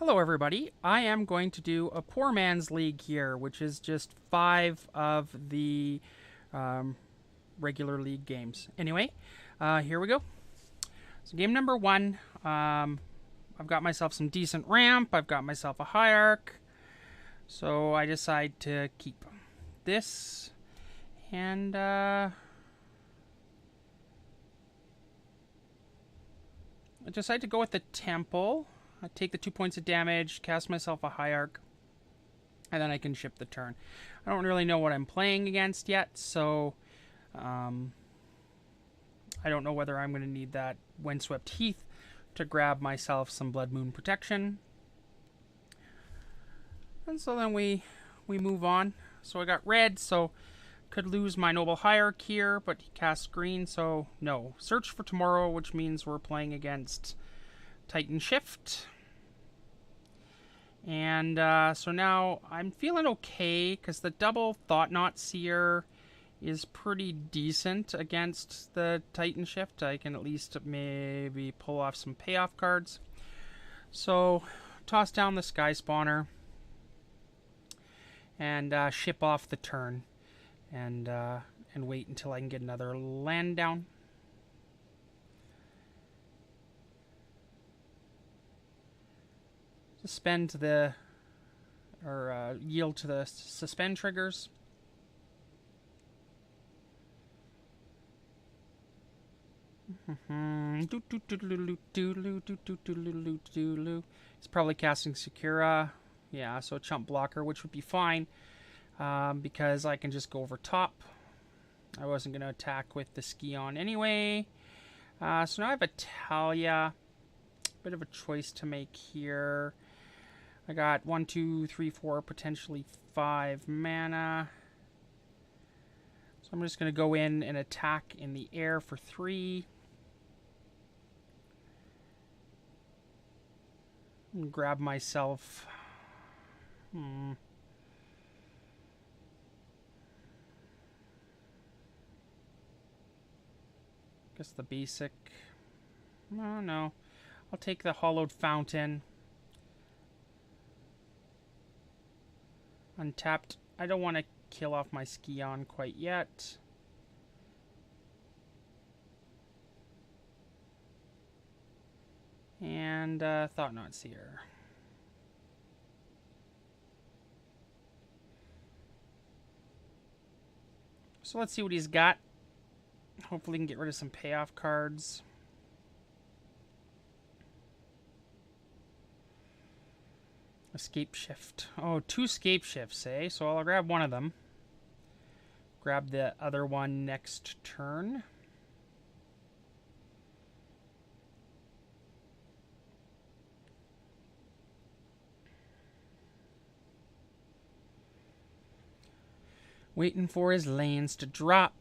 Hello everybody, I am going to do a poor man's league here, which is just 5 of the regular league games. Anyway, here we go. So game number 1, I've got myself some decent ramp, I've got myself a hierarch, so I decide to keep this, and I decide to go with the temple. I take the 2 points of damage, cast myself a hierarch, and then I can ship the turn. I don't really know what I'm playing against yet, so I don't know whether I'm going to need that Windswept Heath to grab myself some Blood Moon protection. And so then we move on. So I got red, so could lose my Noble Hierarch here, but he casts green, so no. Search for Tomorrow, which means we're playing against Titan Shift. And so now I'm feeling okay because the double Thought-Knot Seer is pretty decent against the Titan Shift. I can at least maybe pull off some payoff cards. So toss down the Sky Spawner and ship off the turn and wait until I can get another land down. Suspend the, or yield to the suspend triggers. He's probably casting Sakura. Yeah, so chump blocker, which would be fine because I can just go over top. I wasn't going to attack with the Ski-On anyway. So now I have a Talia. Bit of a choice to make here. I got 1, 2, 3, 4, potentially 5 mana. So I'm just going to go in and attack in the air for 3. And grab myself. Guess the basic. Oh, no. I'll take the Hollowed Fountain. Untapped. I don't want to kill off my Ski-On quite yet. And Thought-Knot Seer. So let's see what he's got. Hopefully he can get rid of some payoff cards. Escape Shift. Oh, 2 Scape Shifts, eh? So I'll grab one of them. Grab the other one next turn. Waiting for his lands to drop.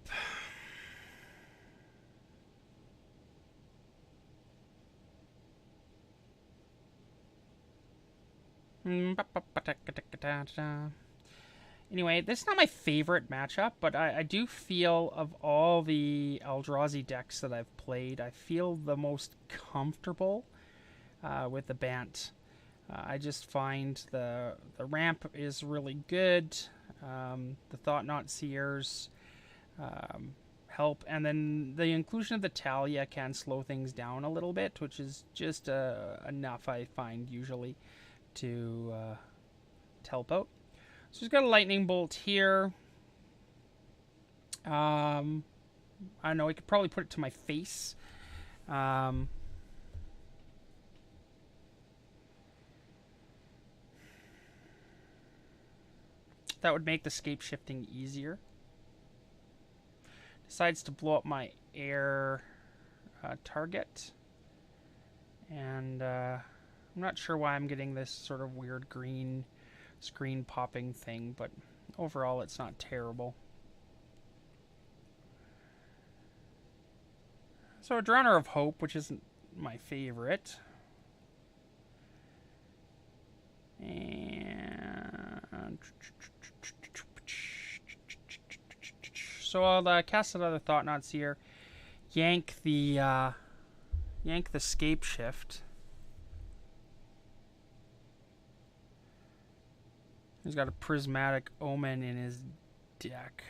Anyway, this is not my favorite matchup, but I do feel of all the Eldrazi decks that I've played, I feel the most comfortable with the BANT. I just find the ramp is really good. The Thought-Knot Seers help, and then the inclusion of the Talia can slow things down a little bit, which is just enough, I find, usually, to help out. So he's got a Lightning Bolt here. I don't know, he could probably put it to my face. That would make the scape shifting easier. Decides to blow up my air target. And I'm not sure why I'm getting this sort of weird green screen popping thing, but overall it's not terrible. So a Drowner of Hope, which isn't my favorite. And so I'll cast another Thought-Knot Seer, yank the Scape Shift, He's got a Prismatic Omen in his deck,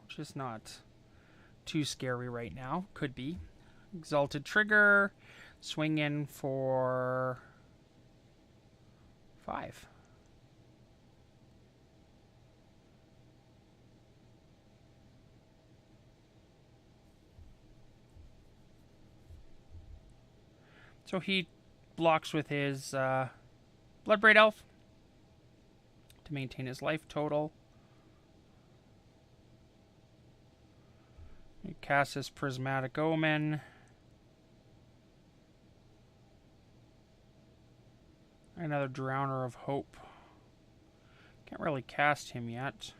which is not too scary right now. Could be. Exalted Trigger. Swing in for 5. So he blocks with his Bloodbraid Elf to maintain his life total. He casts his Prismatic Omen. Another Drowner of Hope. Can't really cast him yet.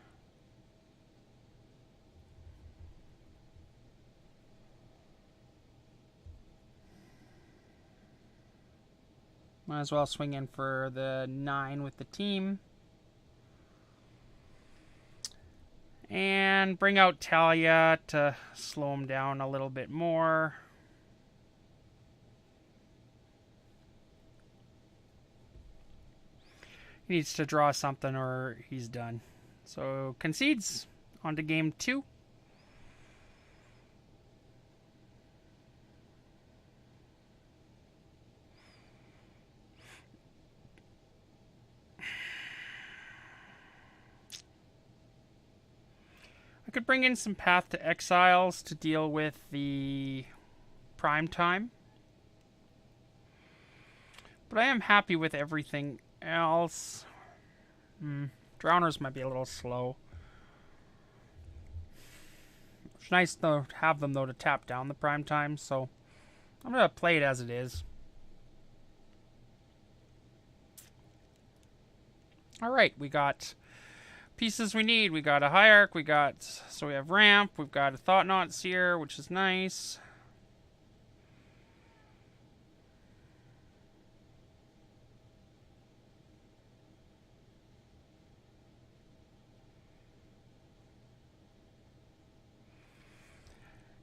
Might as well swing in for the 9 with the team. And bring out Talia to slow him down a little bit more. He needs to draw something or he's done. So concedes. On to game 2. I could bring in some Path to Exiles to deal with the prime time. But I am happy with everything else. Drowners might be a little slow. It's nice to have them, though, to tap down the prime time, so I'm going to play it as it is. Alright, we got pieces we need. We got a Hierarch, we have Ramp, we've got a Thought-Knot Seer, which is nice.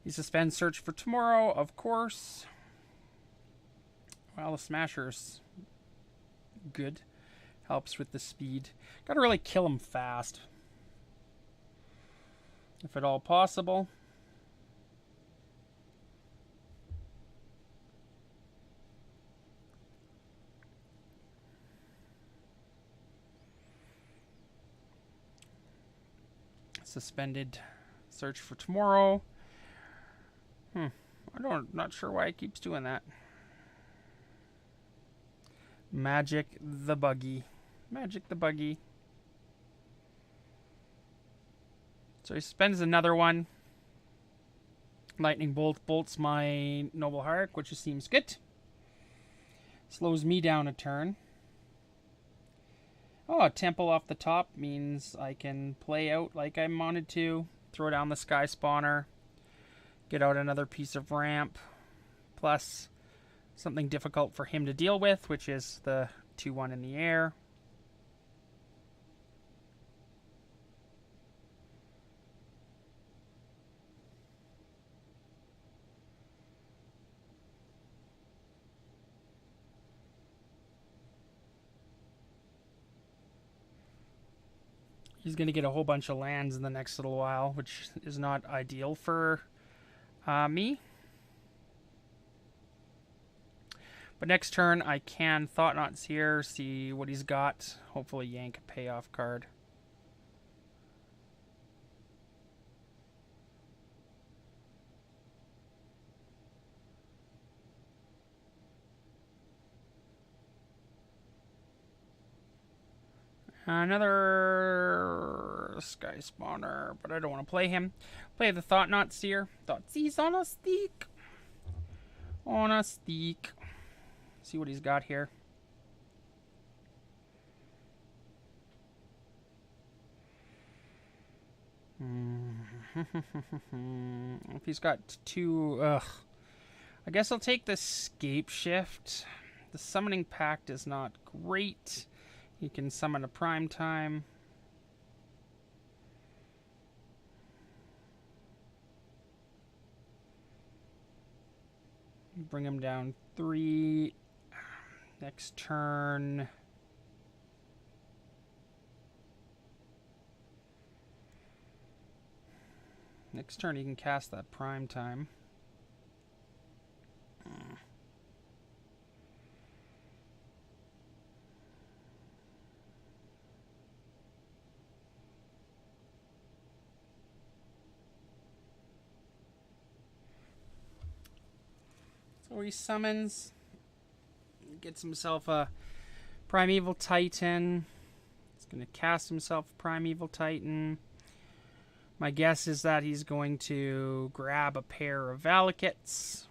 He suspends Search for Tomorrow, of course. Well, the Smasher's good. Helps with the speed. Gotta really kill him fast. If at all possible. Suspended Search for Tomorrow. Not sure why it keeps doing that. Magic the Buggy. Magic the Buggy. So he spends another one. Lightning Bolt bolts my Noble Hierarch, which seems good. Slows me down a turn. Oh, a Temple off the top means I can play out like I wanted to. Throw down the Sky Spawner. Get out another piece of Ramp. Plus something difficult for him to deal with, which is the 2-1 in the air. He's going to get a whole bunch of lands in the next little while, which is not ideal for me. But next turn, I can Thought-Knot Seer, see what he's got. Hopefully yank a payoff card. Another Sky Spawner, but I don't want to play him. Play the Thought-Knot Seer. Thoughtseize on a stick. On a stick. See what he's got here. If he's got 2... I guess I'll take the Scape Shift. The Summoning Pact is not great. He can summon a Prime Time. Bring him down 3. Next turn. Next turn, he can cast that prime time. So he summons, gets himself a Primeval Titan. He's going to cast himself a Primeval Titan. My guess is that he's going to grab a pair of Valakits.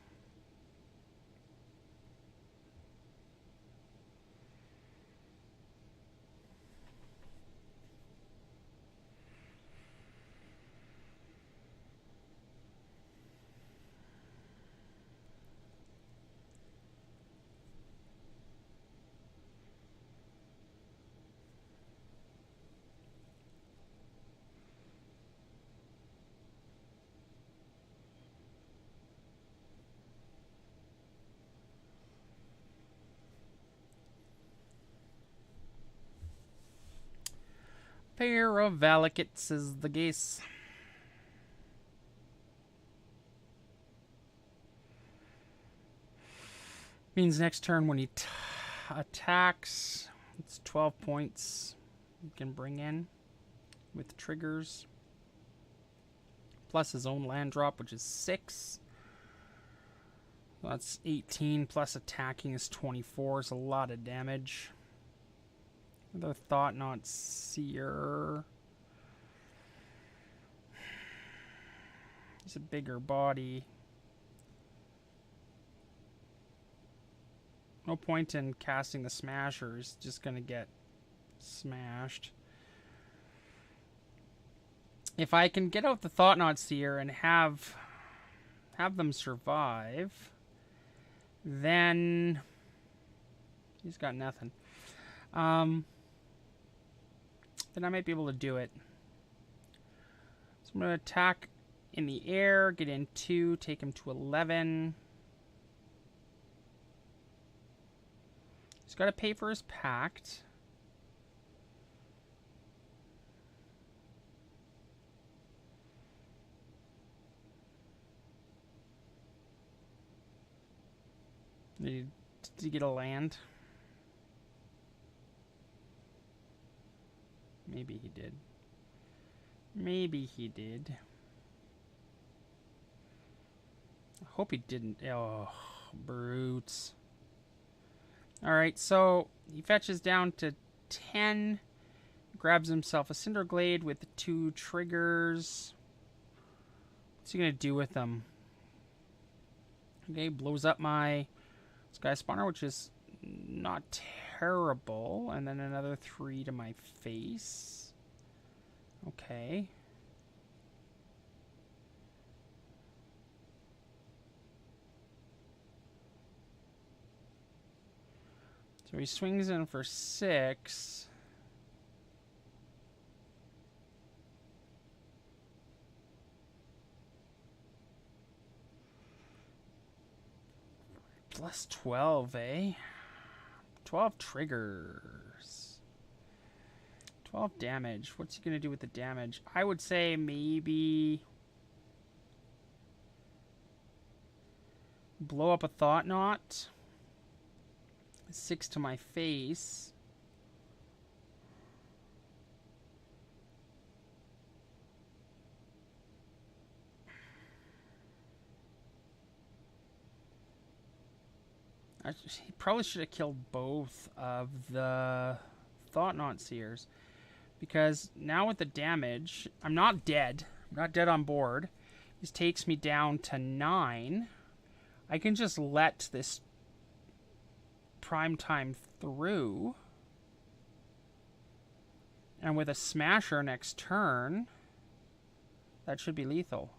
Pair of Valakits is the guess. Means next turn when he attacks, it's 12 points he can bring in with triggers. Plus his own land drop, which is 6. So that's 18, plus attacking is 24. It's a lot of damage. Another Thought-Knot Seer. He's a bigger body. No point in casting the Smasher. He's just going to get smashed. If I can get out the Thought-Knot Seer and have them survive, then he's got nothing. Then I might be able to do it. So I'm going to attack in the air, get in 2, take him to 11. He's got to pay for his pact. Did he get a land? Maybe he did. Maybe he did. I hope he didn't. Oh, brutes. Alright, so he fetches down to 10. Grabs himself a Cinderglade with the 2 triggers. What's he going to do with them? Okay, blows up my Sky Spawner, which is not terrible. And then another 3 to my face. Okay. So he swings in for 6. Plus 12, eh? 12 triggers. 12 damage. What's he going to do with the damage? I would say maybe blow up a Thought-Knot. 6 to my face. He probably should have killed both of the Thought-Knot Seers. Because now with the damage, I'm not dead. I'm not dead on board. This takes me down to 9. I can just let this prime time through. And with a Smasher next turn, that should be lethal.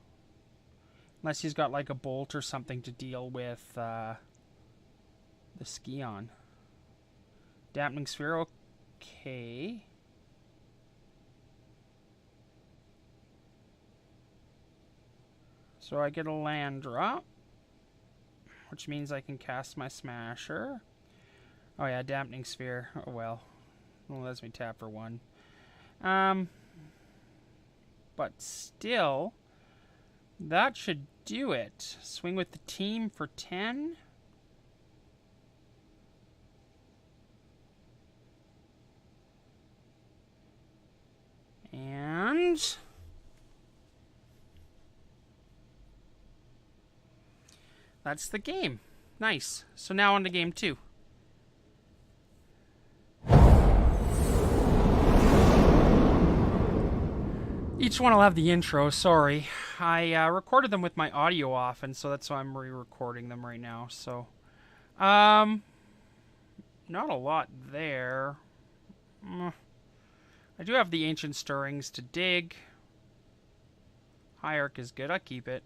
Unless he's got like a Bolt or something to deal with the Scion. Dampening Sphere, okay. So I get a land drop, which means I can cast my Smasher. Oh yeah, Dampening Sphere. Oh well. Well, lets me tap for 1. But still, That should do it. Swing with the team for 10. And that's the game. Nice. So now on to game 2. Each one will have the intro, sorry. I recorded them with my audio off, and so that's why I'm re-recording them right now. So, not a lot there. I do have the Ancient Stirrings to dig. Hierarch is good, I keep it.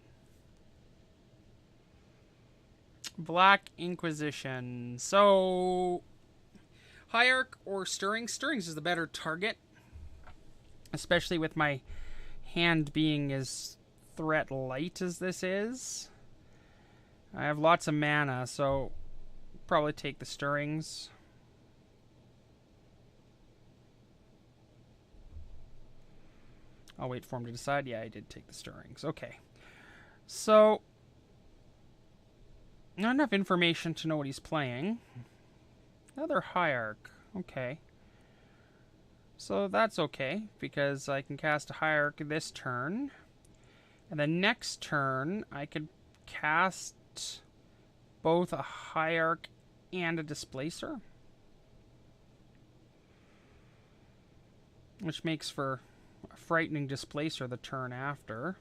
Black Inquisition. So, Hierarch or Stirrings? Stirrings is the better target. Especially with my hand being as threat light as this is. I have lots of mana, so probably take the Stirrings. I'll wait for him to decide. Yeah, I did take the Stirrings. Okay. So, not enough information to know what he's playing. Another Hierarch. Okay. So that's okay, because I can cast a Hierarch this turn. And the next turn, I could cast both a Hierarch and a Displacer. Which makes for a frightening Displacer the turn after.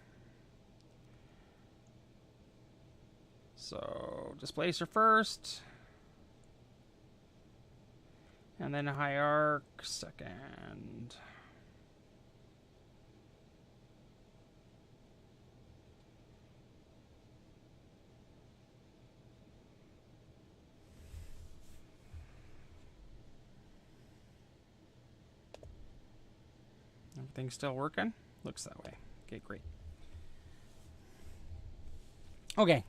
So, Displacer first. And then a Hierarch second. Everything's still working? Looks that way. Okay, great. Okay.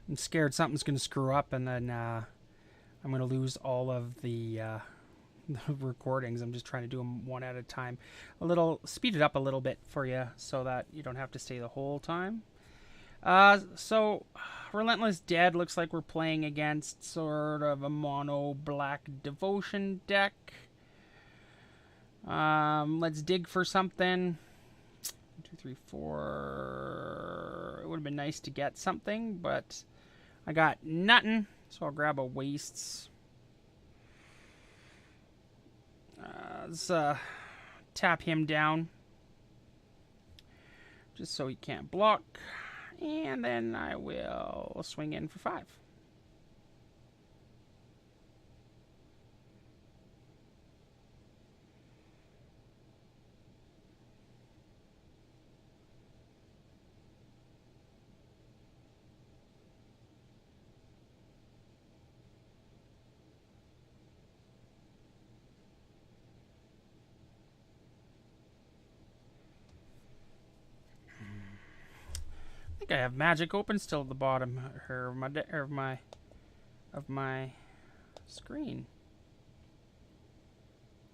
I'm scared something's going to screw up and then I'm going to lose all of the recordings. I'm just trying to do them one at a time. Speed it up a little bit for you so that you don't have to stay the whole time. So, Relentless Dead looks like we're playing against sort of a mono black devotion deck. Let's dig for something. 1, 2, 3, 4. It would have been nice to get something, but I got nothing. So I'll grab a Wastes. Let's tap him down. Just so he can't block. And then I will swing in for 5. I have magic open still at the bottom of my screen.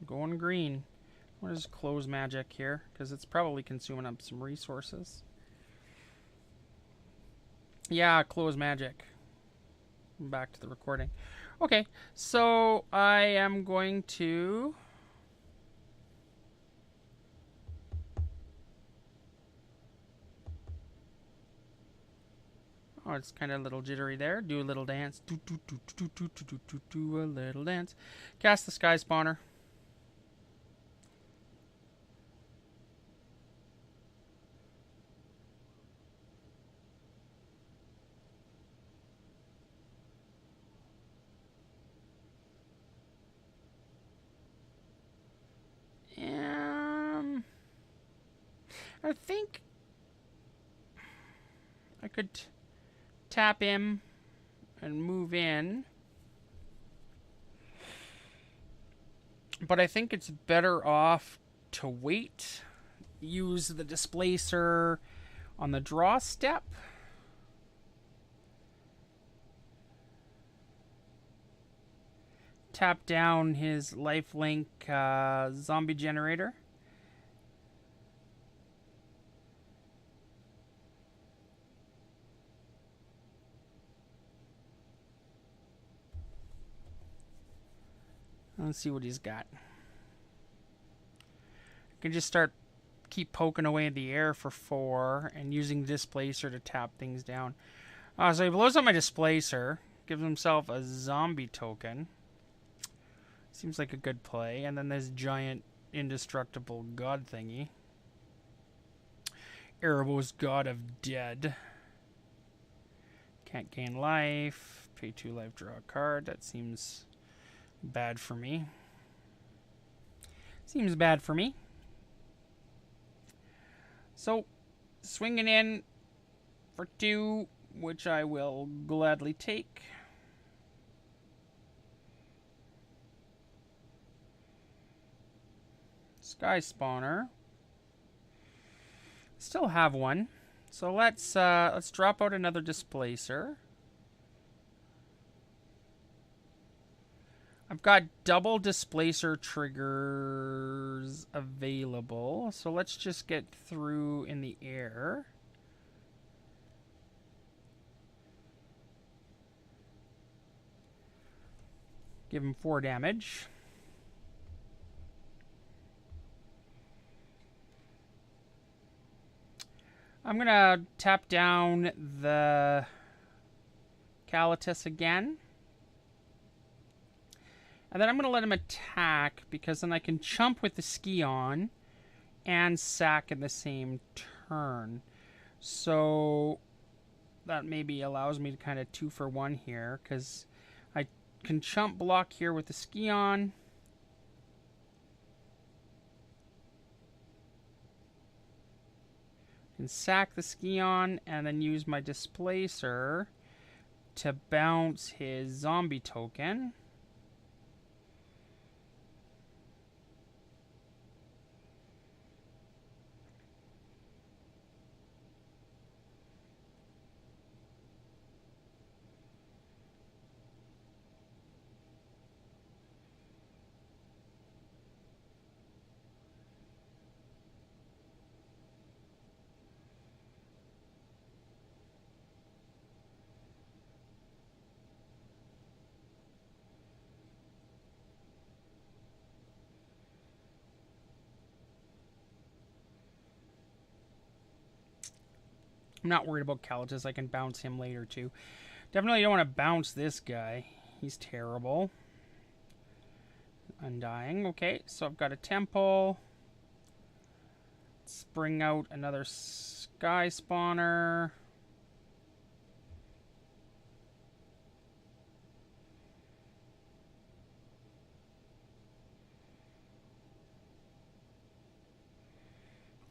I'm going green. I'll just close magic here because it's probably consuming up some resources. Yeah, close magic. Back to the recording. Okay, so I am going to oh, it's kind of a little jittery there. Do a little dance. Do a little dance. Cast the Sky Spawner. I think I could tap him and move in. But I think it's better off to wait. Use the Displacer on the draw step. Tap down his lifelink zombie generator. Let's see what he's got. I can just keep poking away in the air for 4 and using Displacer to tap things down. So he blows up my Displacer, gives himself a zombie token. Seems like a good play. And then this giant indestructible god thingy. Erebos, God of Dead. Can't gain life. Pay 2 life, draw a card. That seems bad for me. Seems bad for me. So, swinging in for 2, which I will gladly take. Sky Spawner. Still have one. So let's drop out another Displacer. I've got double Displacer triggers available. So let's just get through in the air. Give him 4 damage. I'm going to tap down the Calatus again. And then I'm going to let him attack, because then I can chump with the Scion and sack in the same turn. So that maybe allows me to kind of 2 for 1 here, because I can chump block here with the Scion. And sack the Scion, and then use my Displacer to bounce his zombie token. I'm not worried about Calatus. I can bounce him later, too. Definitely don't want to bounce this guy. He's terrible. Undying. Okay, so I've got a Temple. Let's bring out another Sky Spawner.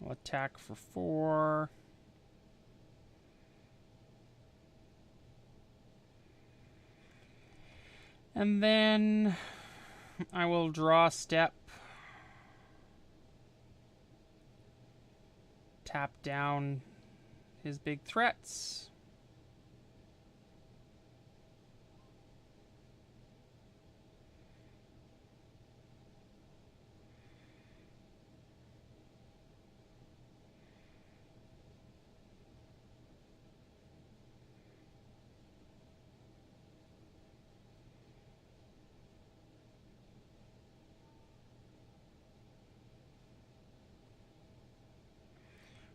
I'll attack for 4. And then I will draw a step. Tap down his big threats.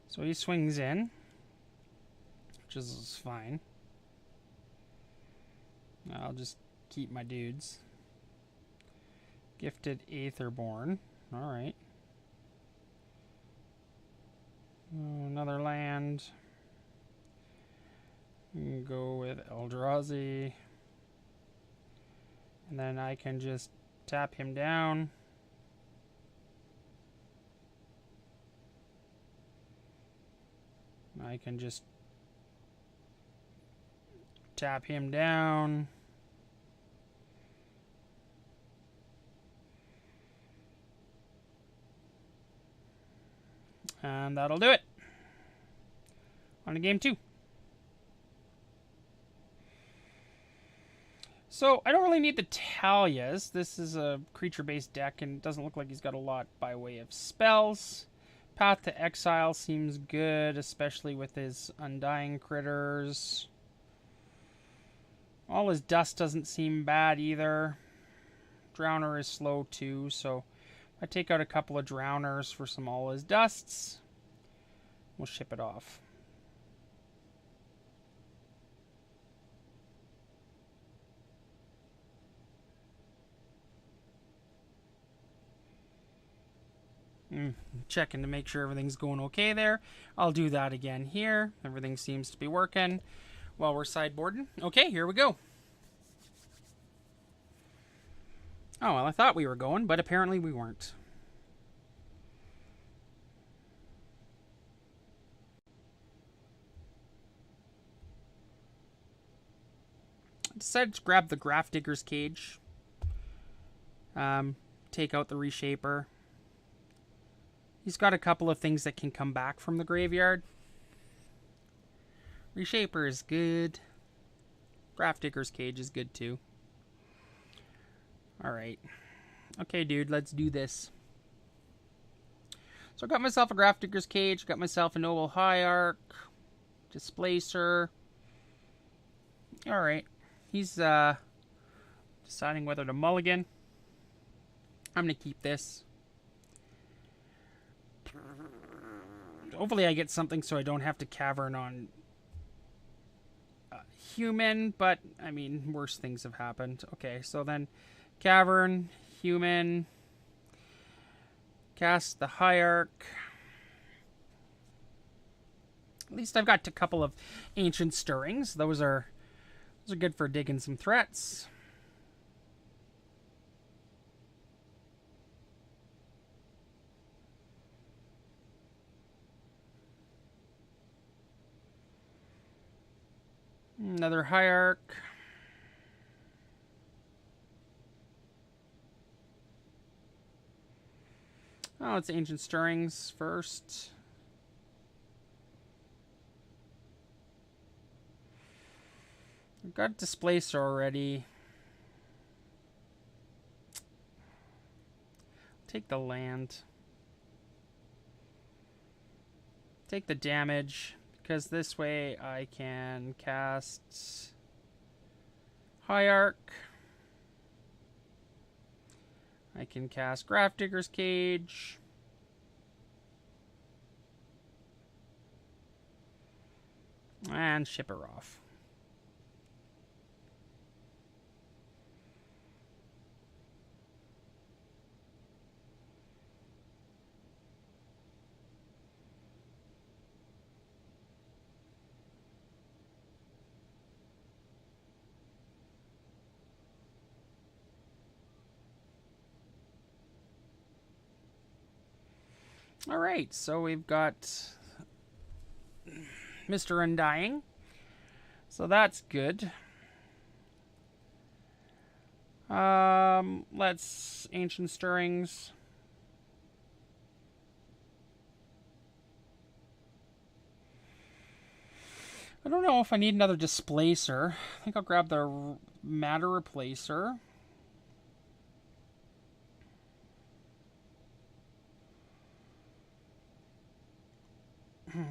So he swings in, which is fine. I'll just keep my dudes. Gifted Aetherborn. Alright. Another land. Go with Eldrazi. And then I can just tap him down. I can just tap him down. And that'll do it. On to game 2. So, I don't really need the Talias. This is a creature-based deck, and it doesn't look like he's got a lot by way of spells. Path to Exile seems good, especially with his Undying critters. All his dust doesn't seem bad either. Drowner is slow too, so I take out a couple of Drowners for some all his dusts. We'll ship it off. Checking to make sure everything's going okay there. I'll do that again here. Everything seems to be working while we're sideboarding. Okay, here we go. Oh, well, I thought we were going, but apparently we weren't. I decided to grab the Grafdigger's Cage. Take out the Reshaper. He's got a couple of things that can come back from the graveyard. Reshaper is good. Grafdigger's Cage is good too. Alright. Okay, dude, let's do this. So I got myself a Grafdigger's Cage, got myself a Noble Hierarch, Displacer. Alright. He's deciding whether to mulligan. I'm going to keep this. Hopefully I get something so I don't have to cavern on human, but, I mean, worse things have happened. Okay, so then cavern, human, cast the Hierarch. At least I've got a couple of Ancient Stirrings. Those are good for digging some threats. Another Hierarch. Oh, it's Ancient Stirrings first. I've got Displacer already. Take the land. Take the damage. Because this way I can cast Hierarch. I can cast Grafdigger's Cage. And ship her off. Alright, so we've got Mr. Undying. So that's good. Let's Ancient Stirrings. I don't know if I need another Displacer. I think I'll grab the Matter Replacer.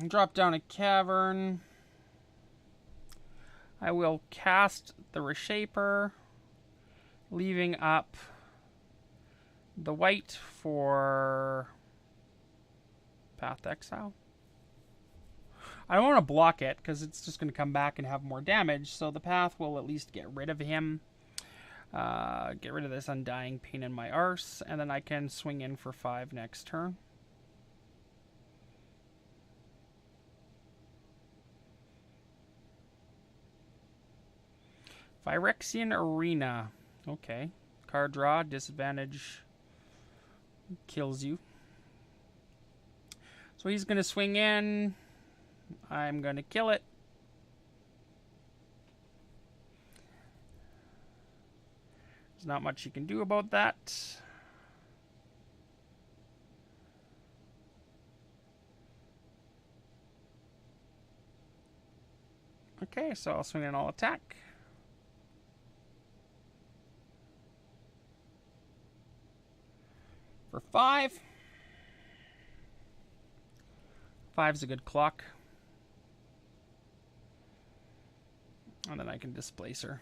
Drop down a Cavern. I will cast the Reshaper, leaving up the white for Path Exile. I don't want to block it because it's just going to come back and have more damage, so the Path will at least get rid of him. Get rid of this Undying pain in my arse, and then I can swing in for 5 next turn. Phyrexian Arena. Okay. Card draw, disadvantage kills you. So he's going to swing in. I'm going to kill it. There's not much you can do about that. Okay, so I'll swing in all attack. For 5. 5's a good clock. And then I can Displacer.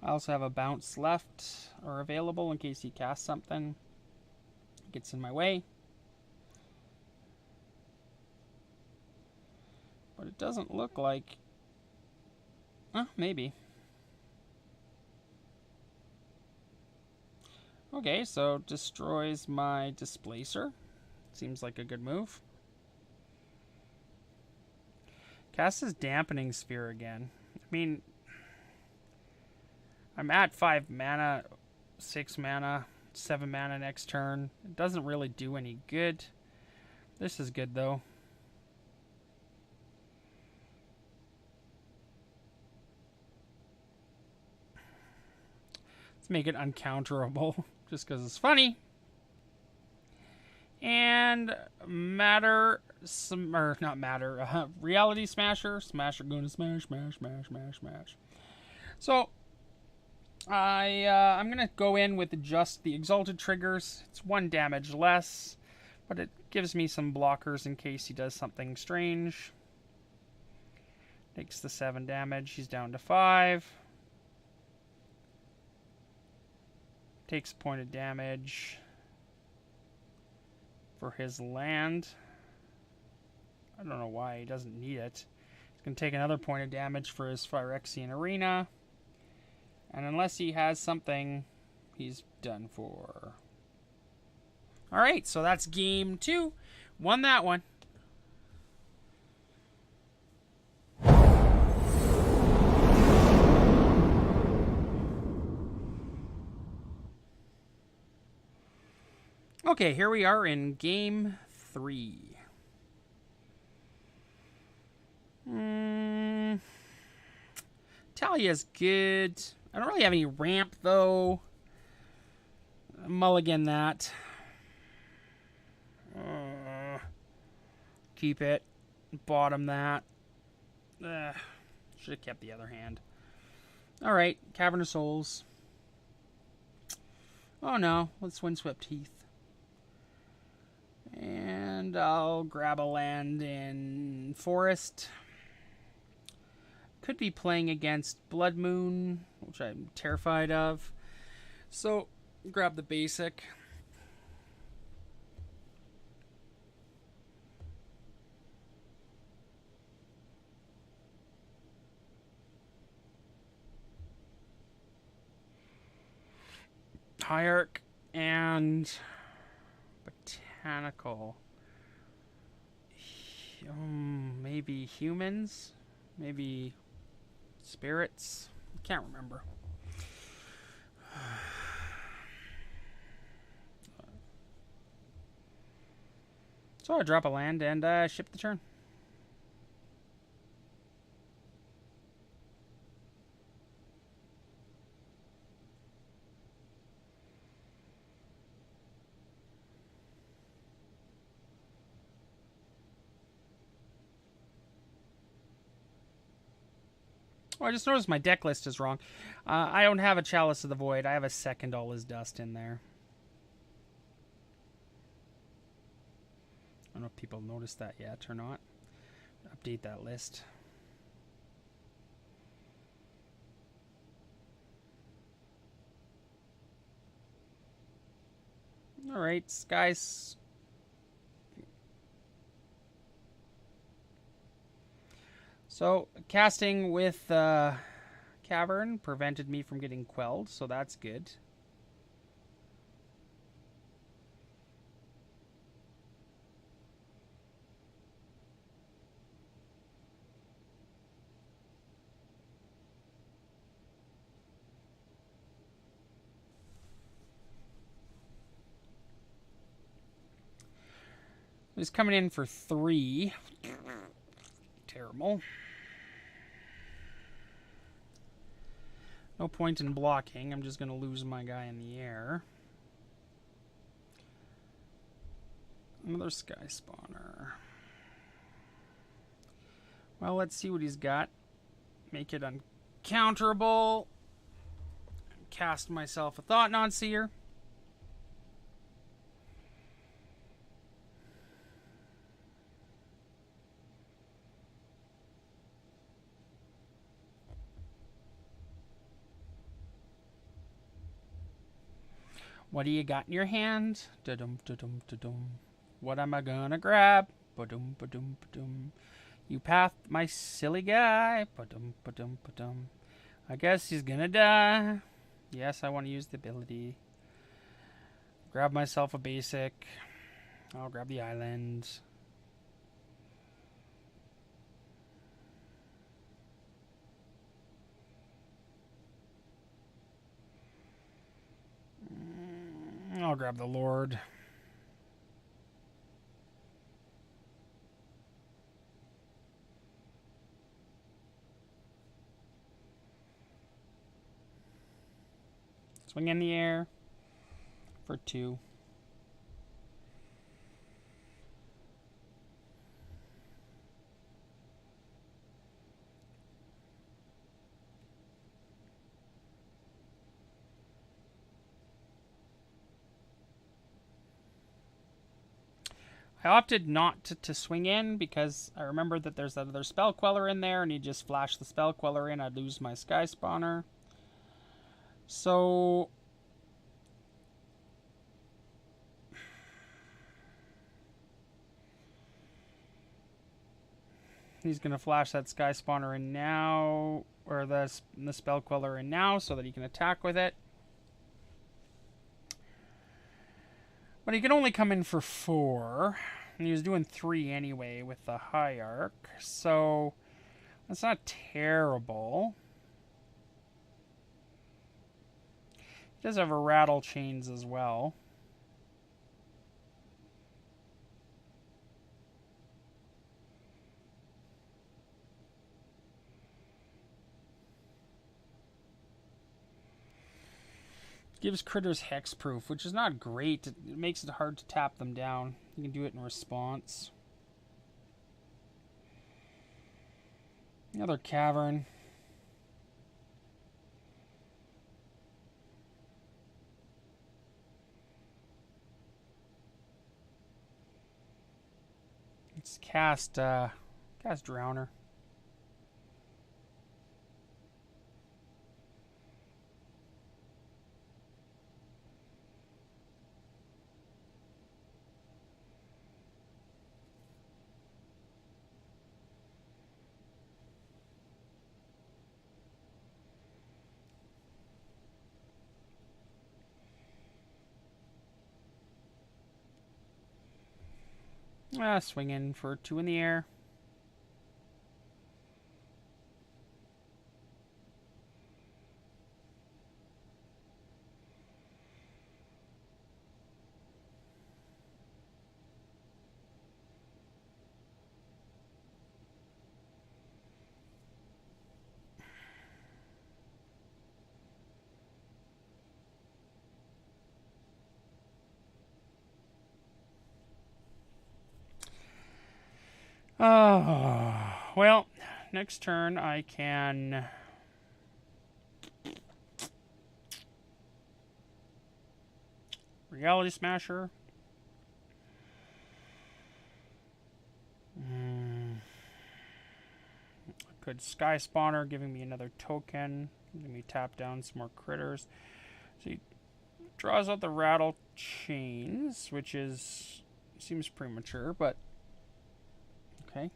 I also have a bounce left or available in case he casts something. Gets in my way. But it doesn't look like... maybe. Okay, so destroys my Displacer. Seems like a good move. Cast his Dampening Sphere again. I mean, I'm at 5 mana, 6 mana, 7 mana next turn. It doesn't really do any good. This is good, though. Let's make it uncounterable, just because it's funny. And Reality Smasher. Smasher gonna smash, smash, smash, smash, smash. So, I'm going to go in with just the Exalted triggers. It's 1 damage less, but it gives me some blockers in case he does something strange. Takes the 7 damage. He's down to 5. Takes a point of damage for his land. I don't know why he doesn't need it. He's going to take another point of damage for his Phyrexian Arena. And unless he has something, he's done for. Alright, so that's game 2. Won that one. Okay, here we are in game 3. Talia's good. I don't really have any ramp, though. Mulligan that. Keep it. Bottom that. Should have kept the other hand. Alright, Cavern of Souls. Oh no, let's Windswept Heath. And I'll grab a land in Forest. Could be playing against Blood Moon, which I'm terrified of. So, grab the basic. Hierarch and Botanical. Maybe humans? Maybe spirits? Can't remember. So I drop a land and ship the turn. Oh, I just noticed my deck list is wrong. I don't have a Chalice of the Void. I have a second All Is Dust in there. I don't know if people noticed that yet or not. Update that list. Alright, guys. So, casting with Cavern prevented me from getting quelled, so that's good. He's coming in for 3. Terrible. No point in blocking. I'm just going to lose my guy in the air. Another Sky Spawner. Well, let's see what he's got. Make it uncounterable. Cast myself a Thought-Knot Seer. What do you got in your hand? Da-dum, da-dum, da-dum. What am I gonna grab? Ba-dum, ba-dum, ba-dum. You path, my silly guy. Ba-dum, ba-dum, ba-dum. I guess he's gonna die. Yes, I want to use the ability. Grab myself a basic. I'll grab the island. I'll grab the Lord. Swing in the air for 2. I opted not to swing in because I remembered that there's that other spell queller in there, and you just flash the spell queller in, I'd lose my sky spawner. So he's gonna flash that sky spawner in now, or the spell queller in now, so that he can attack with it. But he can only come in for 4. And he was doing 3 anyway with the Hierarch. So that's not terrible. He does have a rattle chains as well. Gives critters hexproof, which is not great. It makes it hard to tap them down. You can do it in response. Another cavern. Let's cast Drowner. Swing in for 2 in the air. Well, next turn I can Reality Smasher. Could Sky Spawner, giving me another token, letting me tap down some more critters. So he draws out the Rattle Chains, which seems premature, but okay.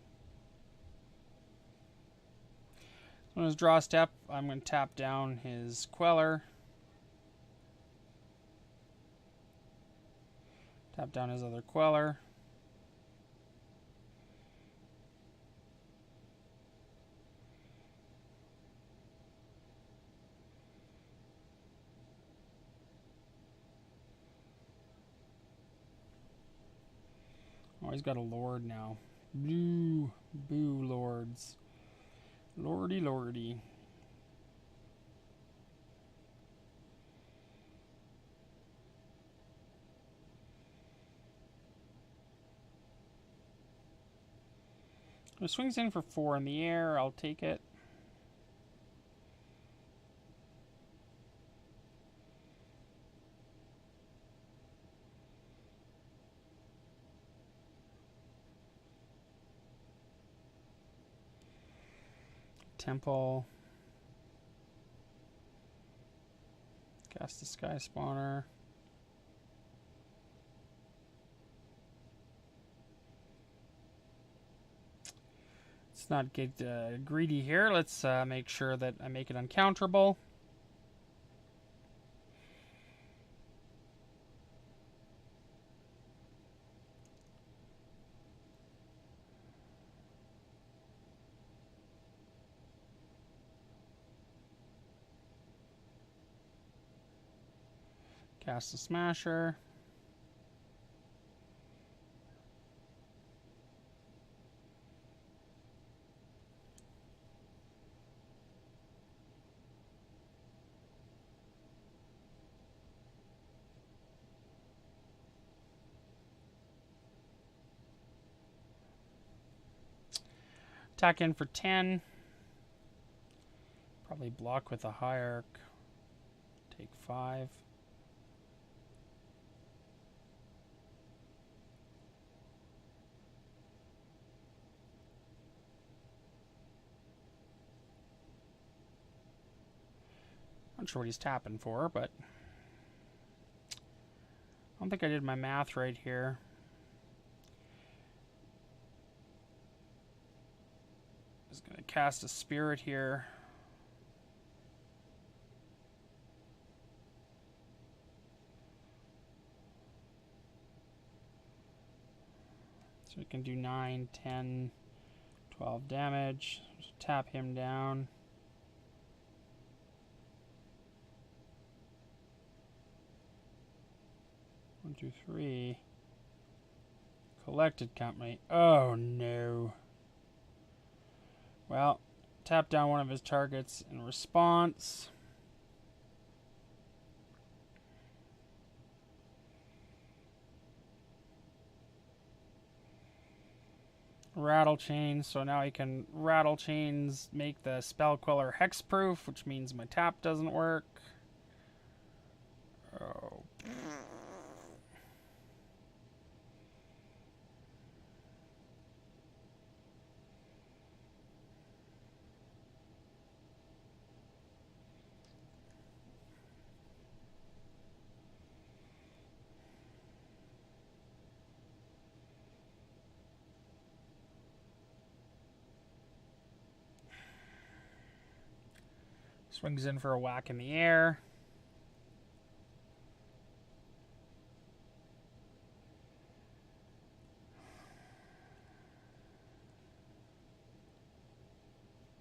On his draw step, I'm going to tap down his Queller. Tap down his other Queller. Oh, he's got a Lord now. Boo, boo, Lords. Lordy, lordy. It swings in for 4 in the air. I'll take it. Temple. Cast the Sky Spawner. Let's not get greedy here. Let's make sure that I make it uncounterable. Cast a Smasher. Attack in for 10. Probably block with a Hierarch. Take 5. Not sure what he's tapping for, but I don't think I did my math right here. Just gonna cast a Spirit here. So we can do 9, 10, 12 damage. Just tap him down. One, two, three. Collected company. Oh no. Well, tap down one of his targets in response. Rattle chains, so now I can rattle chains, make the spell queller hexproof, which means my tap doesn't work. Oh. Swings in for a whack in the air.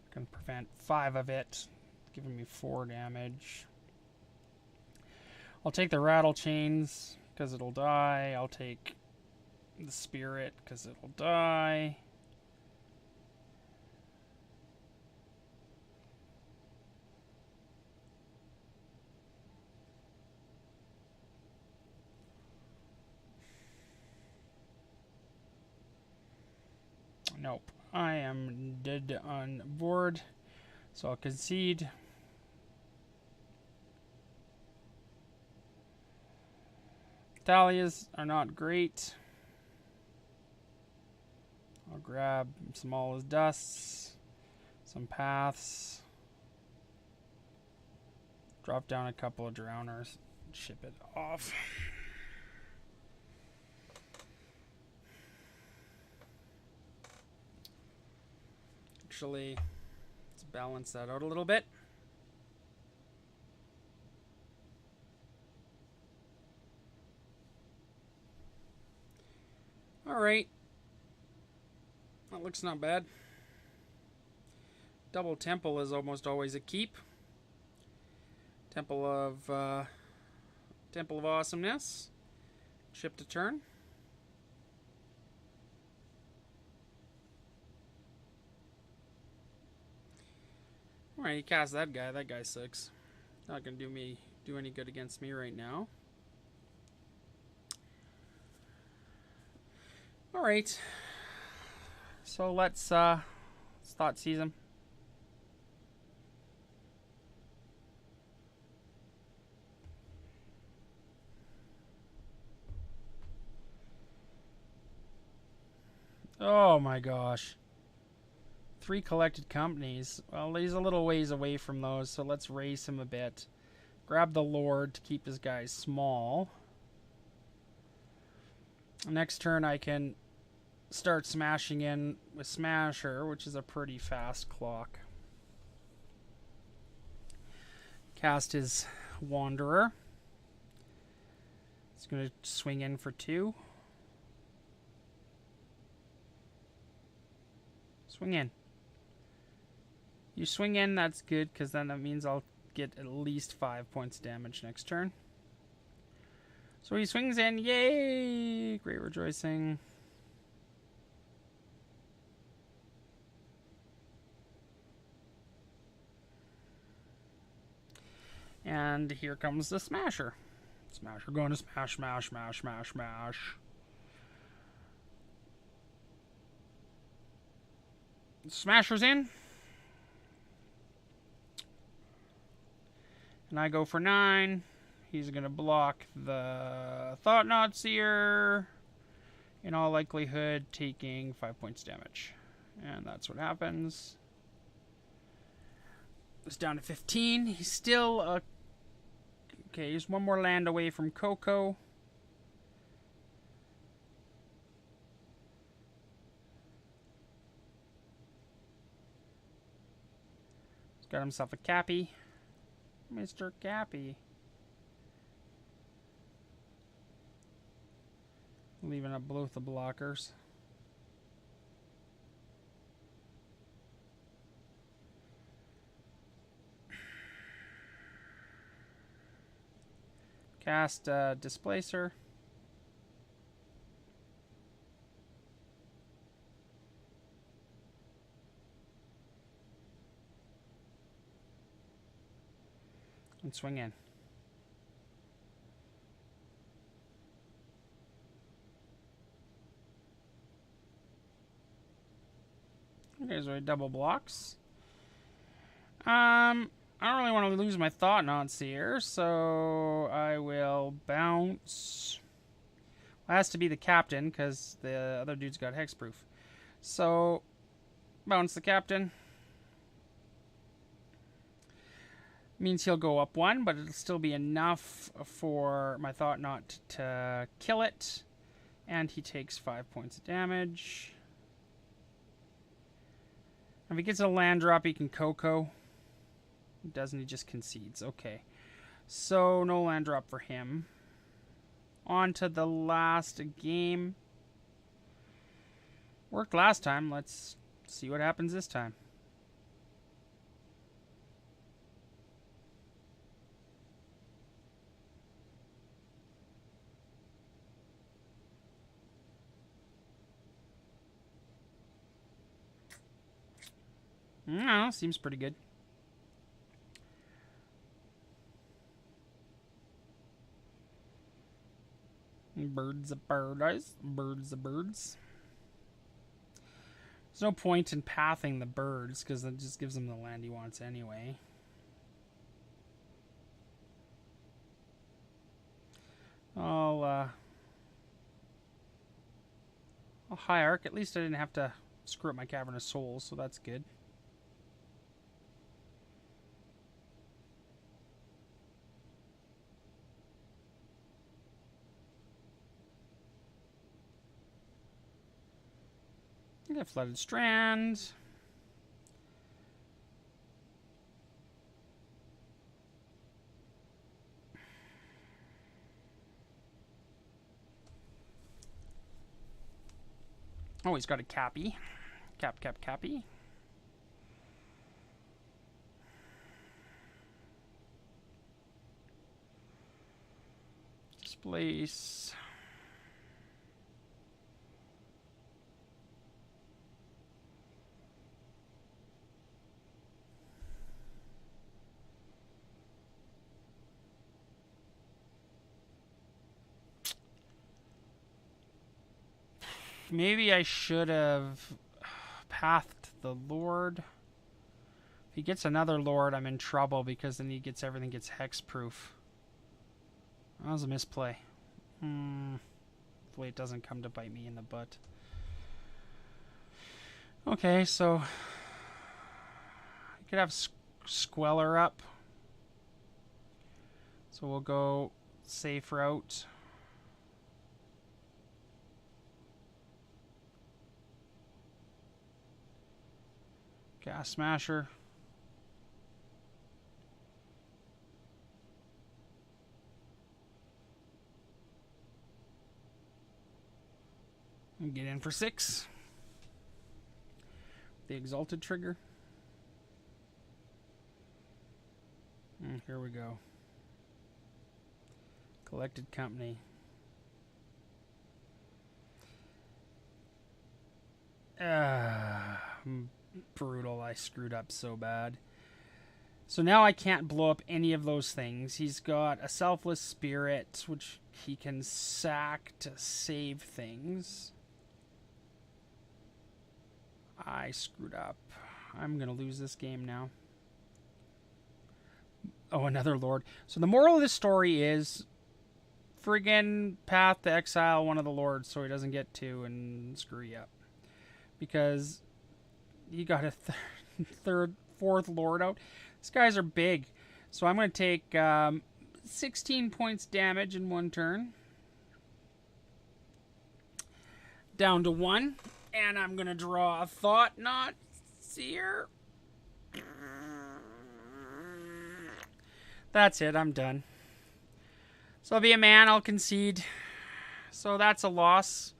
I can prevent 5 of it, giving me 4 damage. I'll take the rattle chains because it'll die. I'll take the spirit because it'll die. Nope. I am dead on board, so I'll concede. Thalias are not great. I'll grab some all his dusts, some paths, drop down a couple of drowners, ship it off. Actually, let's balance that out a little bit. All right. That looks not bad. Double Temple is almost always a keep. Temple of Awesomeness. Ship to turn. Alright, he cast that guy. That guy sucks. Not gonna do any good against me right now. Alright. So let's thought seize him. Oh my gosh. 3 collected companies. Well, he's a little ways away from those, so let's raise him a bit. Grab the Lord to keep his guys small. Next turn I can start smashing in with Smasher, which is a pretty fast clock. Cast his Wanderer. He's going to swing in for 2. Swing in. You swing in, that's good, because then that means I'll get at least 5 points of damage next turn. So he swings in. Yay! Great rejoicing. And here comes the Smasher. Smasher going to smash, smash, smash, smash, smash. Smasher's in. And I go for 9. He's going to block the Thought-Knot Seer. In all likelihood, taking 5 points damage. And that's what happens. It's down to 15. He's still okay, he's one more land away from Coco. He's got himself a Cappy. Mr. Cappy. Leaving up both the blockers. Cast Displacer. And swing in. Okay, so he double blocks. I don't really want to lose my Thought-Knot Seer, so I will bounce. Well, it has to be the captain, because the other dude's got hexproof. So, bounce the captain. Means he'll go up 1, but it'll still be enough for my Thought-Knot to kill it. And he takes 5 points of damage. If he gets a land drop, he can Coco. Doesn't, he just concedes. Okay. So, no land drop for him. On to the last game. Worked last time. Let's see what happens this time. No, seems pretty good. Birds of paradise. Birds of birds. There's no point in pathing the birds, because that just gives him the land he wants anyway. I'll Hierarch. At least I didn't have to screw up my Cavernous Souls, so that's good. I got Flooded Strand. Oh, he's got a Cappy. Cappy. Displace. Maybe I should have pathed the Lord. If he gets another Lord, I'm in trouble, because then he gets everything gets hexproof. That was a misplay. Hopefully it doesn't come to bite me in the butt. Okay, so I could have Squeller up. So we'll go safe route. Cast Smasher. And get in for 6. The Exalted trigger. And here we go. Collected Company. Brutal. I screwed up so bad. So now I can't blow up any of those things. He's got a Selfless Spirit, which he can sack to save things. I screwed up. I'm going to lose this game now. Oh, another Lord. So the moral of this story is friggin' path to exile one of the Lords so he doesn't get 2 and screw you up. Because you got a fourth Lord out. These guys are big. So I'm going to take 16 points damage in 1 turn. Down to 1. And I'm going to draw a Thought Knot Seer. That's it. I'm done. So I'll be a man. I'll concede. So that's a loss.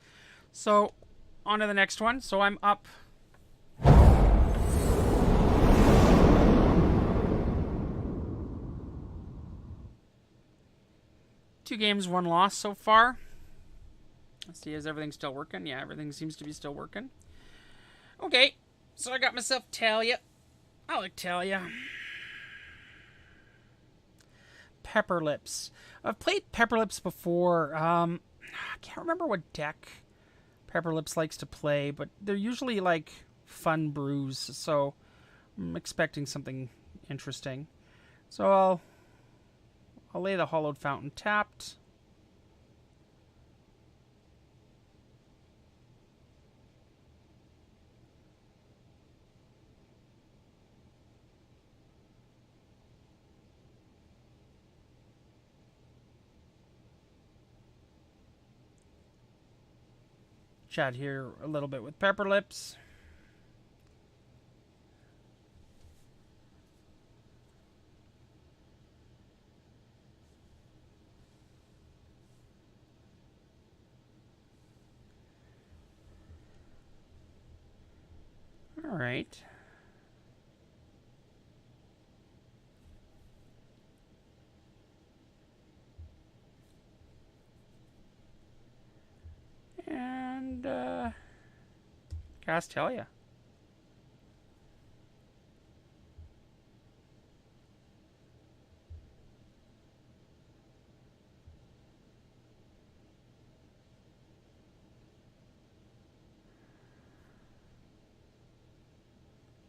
So on to the next one. So I'm up. Two games, 1 loss so far. Let's see, is everything still working? Yeah, everything seems to be still working. Okay, so I got myself Talia. I like Talia. Pepper Lips. I've played Pepper Lips before. I can't remember what deck Pepper Lips likes to play, but they're usually like fun brews, so I'm expecting something interesting. So I'll lay the Hollowed Fountain tapped. Chat here a little bit with Pepper Lips. All right. And Castelia.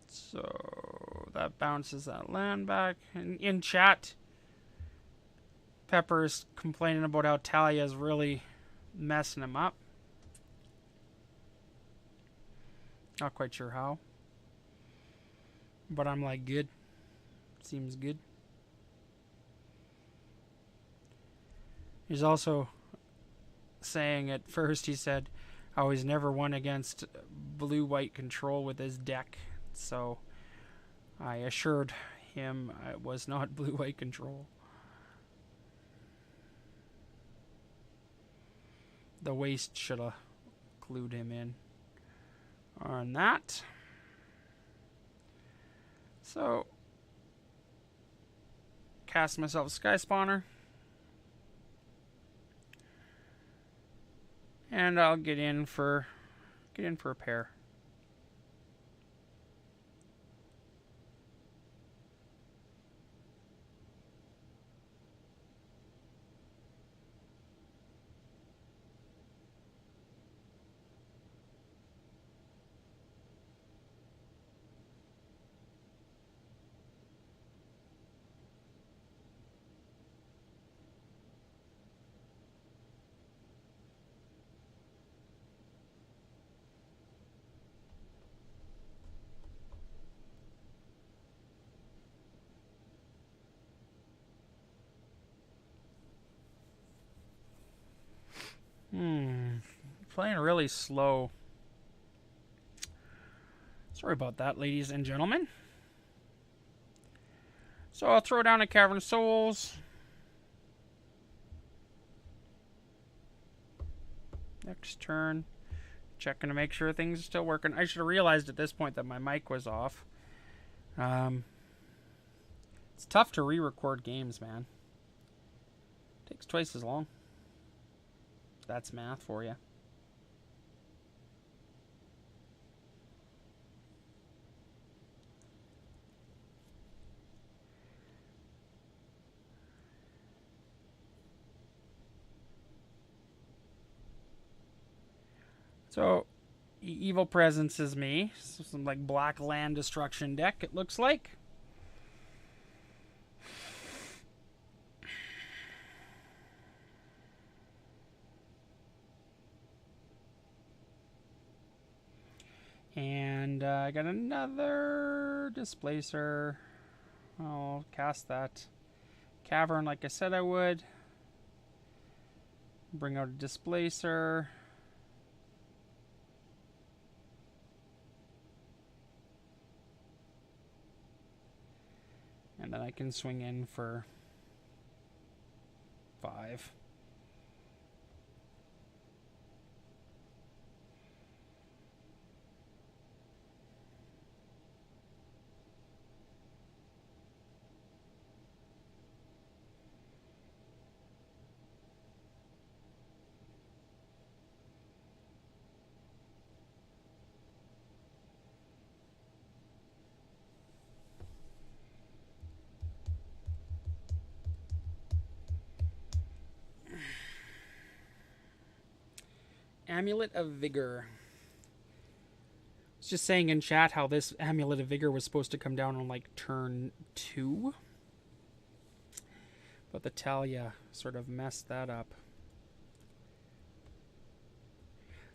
So that bounces that land back. And in chat, Pepper's complaining about how Talia is really messing him up. Not quite sure how. But I'm like, good. Seems good. He's also saying at first, he said, how he's never won against blue-white control with his deck. So I assured him it was not blue-white control. The waste should have clued him in on that. So cast myself a Sky Spawner. And I'll get in for a pair. Playing really slow. Sorry about that, ladies and gentlemen. So I'll throw down a Cavern of Souls. Next turn. Checking to make sure things are still working. I should have realized at this point that my mic was off. It's tough to re-record games, man. Takes twice as long. That's math for you. So, Evil Presence is me. So some like black land destruction deck, it looks like. And I got another Displacer. I'll cast that Cavern like I said I would. Bring out a Displacer. And then I can swing in for 5. Amulet of Vigor. I was just saying in chat how this Amulet of Vigor was supposed to come down on like turn 2. But the Talia sort of messed that up.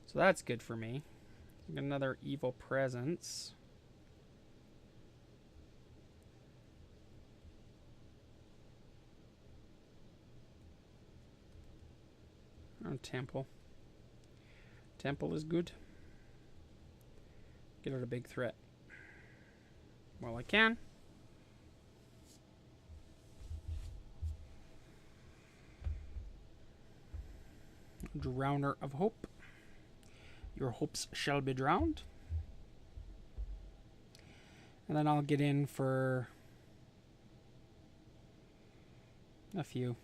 So that's good for me. Another Evil Presence. Oh, Temple. Temple is good. Get out a big threat. Well, I can. Drowner of Hope. Your hopes shall be drowned. And then I'll get in for a few.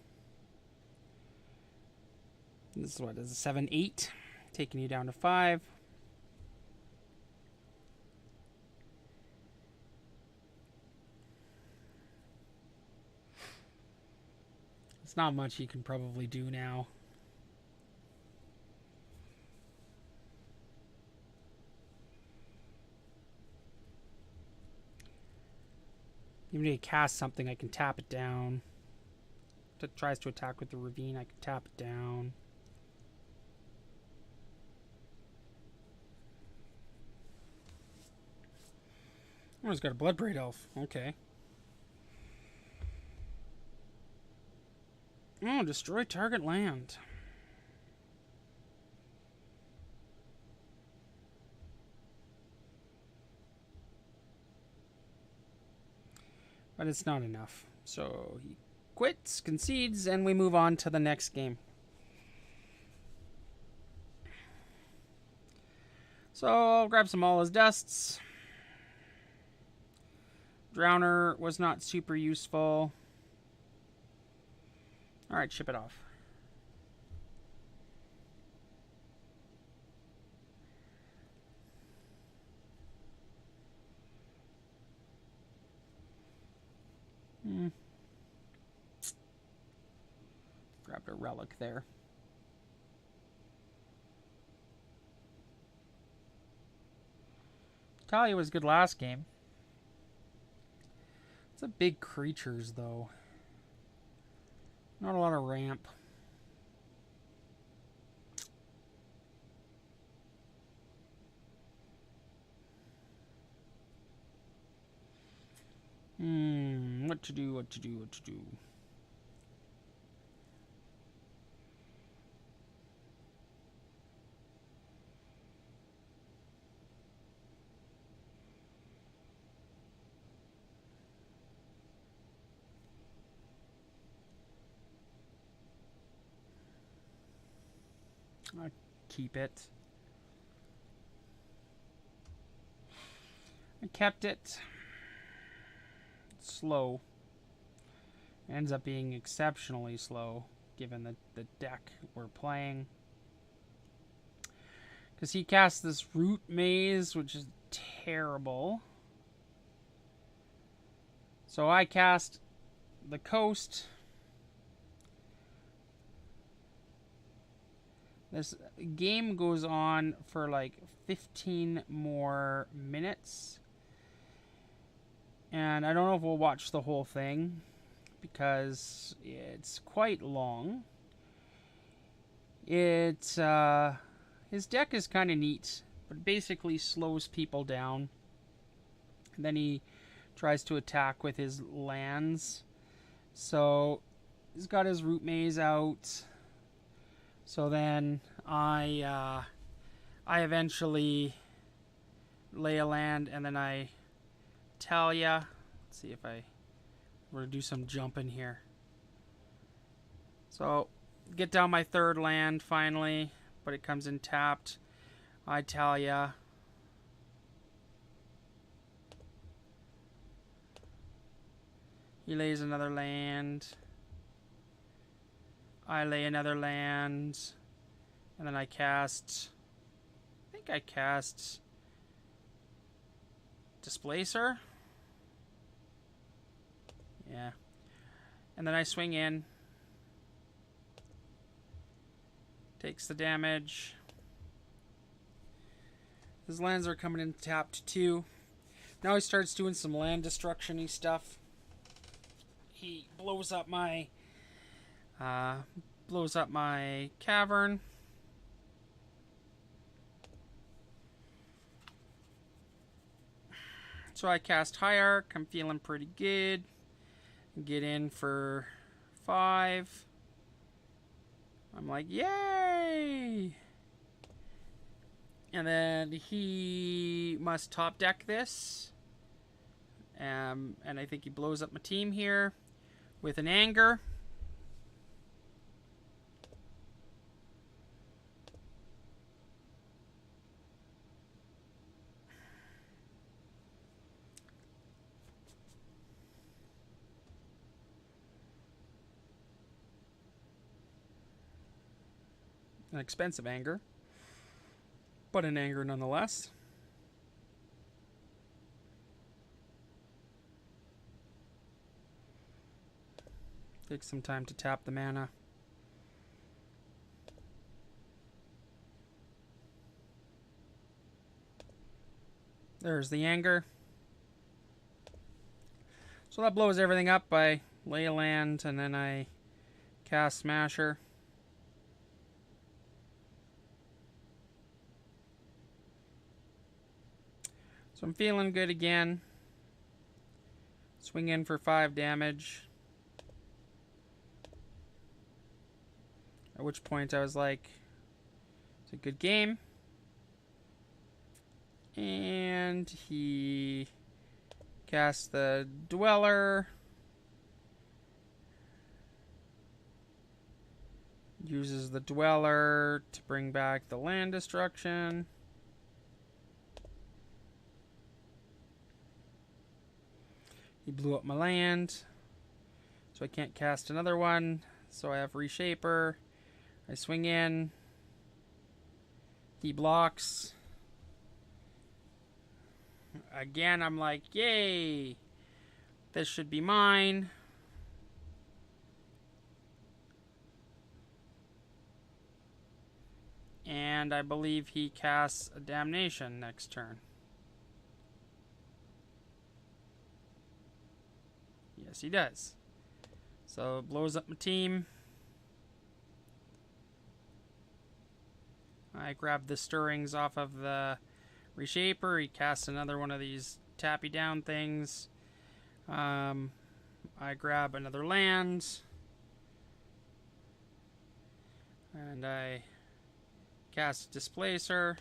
This is what is 7-8, taking you down to 5. It's not much you can probably do now. Even if you cast something, I can tap it down. If it tries to attack with the Ravine, I can tap it down. Oh, he's got a Bloodbraid Elf. Okay. Oh, destroy target land. But it's not enough. So he quits, concedes, and we move on to the next game. So I'll grab some All His Dusts. Drowner was not super useful. Alright, ship it off. Grabbed a relic there. Talia was good last game. It's a big creatures, though. Not a lot of ramp. What to do, what to do, what to do. I keep it. I kept it. Slow. Ends up being exceptionally slow given the deck we're playing. Because he casts this Root Maze, which is terrible. So I cast the Coast. This game goes on for like 15 more minutes. And I don't know if we'll watch the whole thing because it's quite long. His deck is kind of neat, but basically slows people down. And then he tries to attack with his lands. So he's got his Root Maze out. So then I eventually lay a land, and then I tell ya. Let's see if I were to do some jumping here. So get down my third land finally, but it comes in tapped. I tell ya. He lays another land. I lay another land. And then I cast... I think I cast... Displacer? Yeah. And then I swing in. Takes the damage. His lands are coming in tapped too. Now he starts doing some land destruction-y stuff. He blows up my cavern. So I cast Hierarch. I'm feeling pretty good. Get in for 5. I'm like, yay! And then he must top deck this. And I think he blows up my team here with an Anger. An expensive Anger, but an Anger nonetheless. Takes some time to tap the mana. There's the Anger. So that blows everything up. I lay a land and then I cast Smasher. So I'm feeling good again. Swing in for 5 damage. At which point I was like, it's a good game. And he casts the Dweller. Uses the Dweller to bring back the land destruction. He blew up my land. So I can't cast another one. So I have Reshaper. I swing in. He blocks. Again, I'm like, yay! This should be mine. And I believe he casts a Damnation next turn. Yes, he does. So it blows up my team. I grab the Stirrings off of the Reshaper. He casts another one of these tappy down things. I grab another land. And I cast Displacer.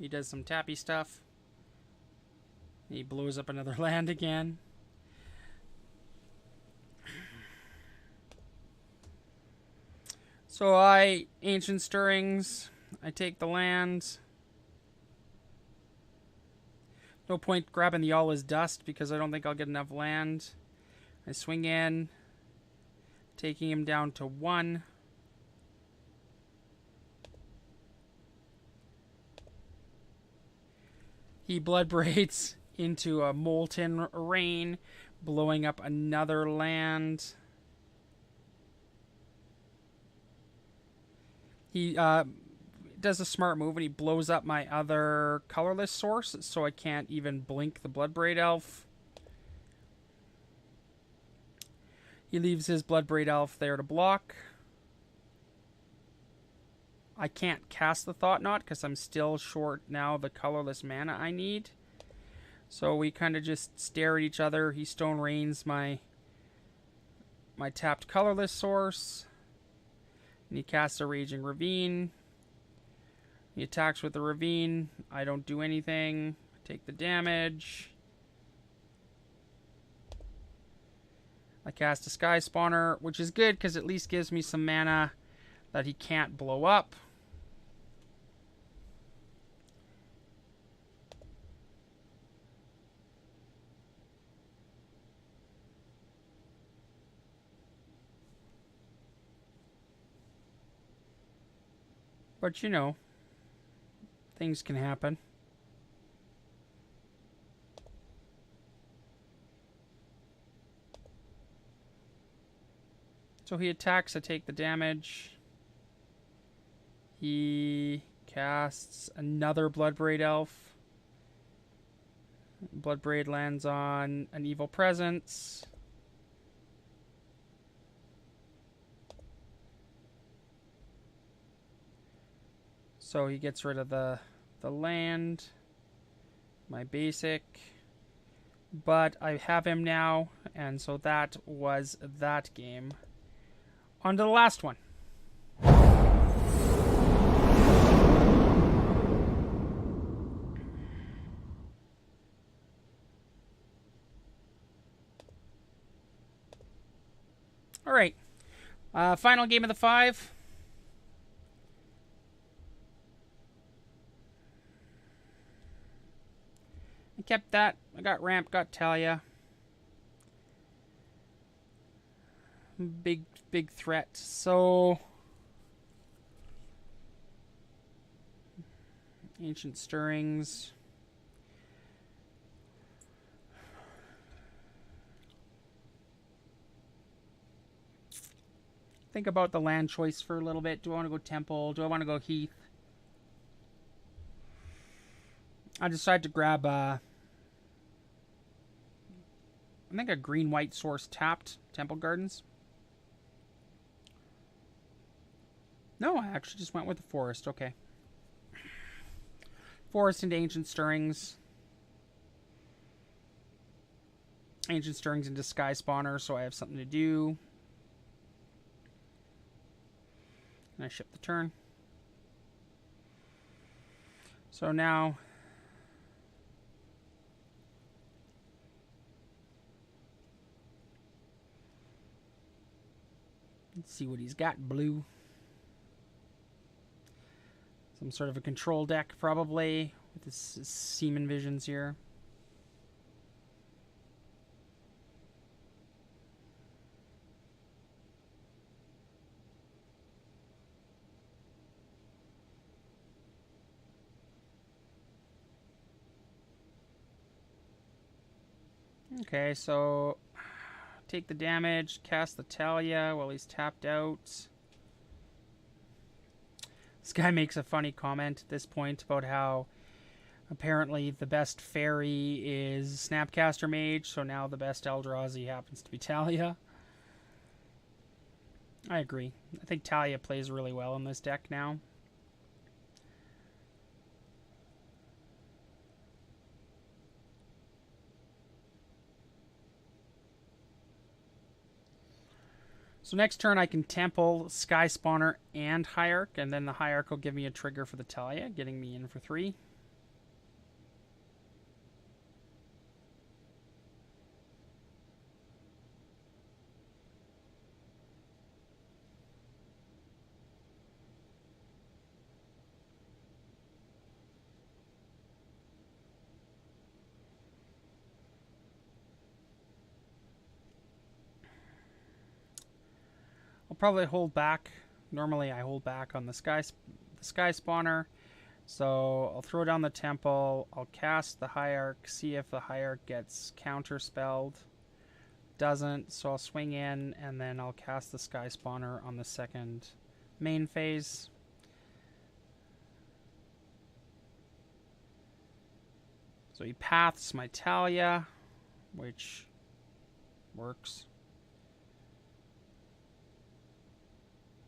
He does some tappy stuff. He blows up another land again. So I Ancient Stirrings. I take the land. No point grabbing the All Is Dust because I don't think I'll get enough land. I swing in, taking him down to 1. He Blood Braids into a Molten Rain, blowing up another land. He does a smart move and he blows up my other colorless source, so I can't even blink the Bloodbraid Elf. He leaves his Bloodbraid Elf there to block. I can't cast the Thought Knot because I'm still short now the colorless mana I need. So we kind of just stare at each other. He Stone Rains my tapped colorless source. And he casts a Raging Ravine. He attacks with the Ravine. I don't do anything. Take the damage. I cast a Sky Spawner, which is good because at least gives me some mana that he can't blow up. But you know, things can happen. So he attacks, I take the damage. He casts another Bloodbraid Elf. Bloodbraid lands on an Evil Presence. So he gets rid of the land, my basic, but I have him now, and so that was that game. On to the last one. All right, final game of the 5. I kept that. I got Ramp, got Talia. Big threat. So Ancient Stirrings. Think about the land choice for a little bit. Do I want to go Temple? Do I want to go Heath? I decided to grab I think a green-white source tapped Temple Gardens. No, I actually just went with the Forest. Okay. Forest into Ancient Stirrings. Ancient Stirrings into Sky Spawner, so I have something to do. And I ship the turn. So now let's see what he's got. Blue. Some sort of a control deck, probably, with his Seaman Visions here. Okay, so take the damage, cast the Talia while he's tapped out. This guy makes a funny comment at this point about how apparently the best fairy is Snapcaster Mage, so now the best Eldrazi happens to be Talia. I agree. I think Talia plays really well in this deck now. So next turn I can Temple, Sky Spawner, and Hierarch, and then the Hierarch will give me a trigger for the Talia, getting me in for 3. probably hold back. Normally I hold back on the sky spawner. So I'll throw down the temple. I'll cast the hierarch, see if the hierarch gets counterspelled. Doesn't, so I'll swing in and then I'll cast the sky spawner on the second main phase. So he paths my Talia, which works.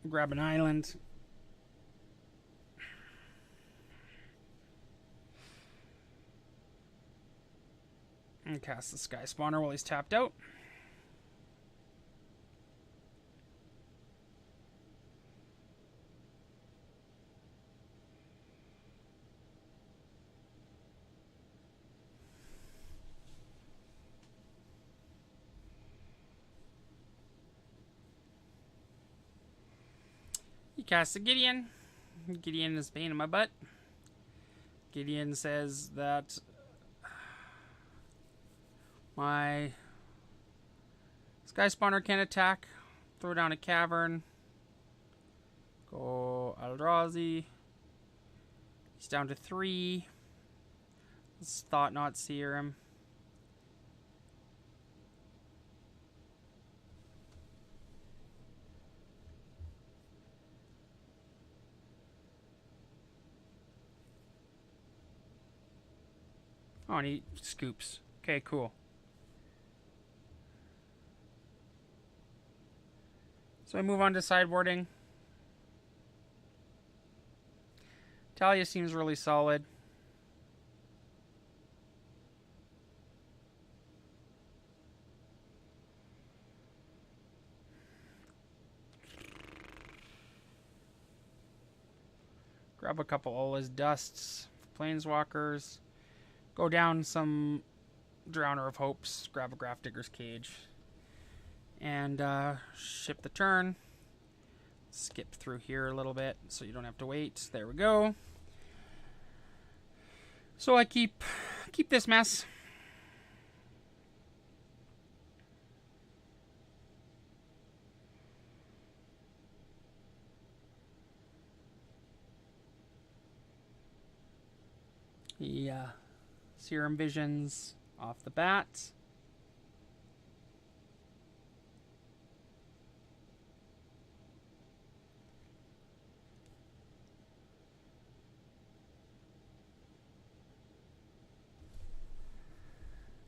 Grab an island. And cast the sky spawner while he's tapped out. He casts a Gideon. Gideon is pain in my butt. Gideon says that my sky spawner can attack. Throw down a cavern. Go Eldrazi. He's down to 3. Let's Thought Not Seer him. Oh, and he scoops. Okay, cool. So I move on to sideboarding. Talia seems really solid. Grab a couple Ola's Dusts, Planeswalkers. Go down some Drowner of Hopes. Grab a Grafdigger's Cage. And ship the turn. Skip through here a little bit so you don't have to wait. There we go. So I keep this mess. Yeah. Serum Visions off the bat.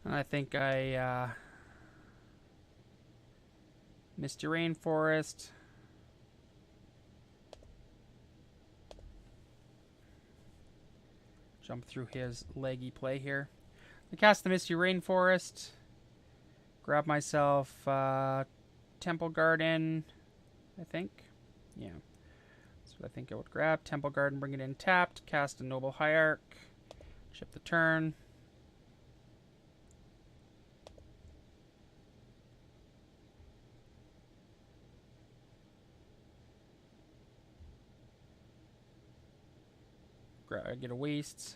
And I think I Misty Rainforest. Jump through his leggy play here. I cast the Misty Rainforest. Grab myself Temple Garden, I think. Yeah. That's what I think I would grab. Temple Garden, bring it in tapped. Cast a Noble Hierarch. Ship the turn. Get a Waste.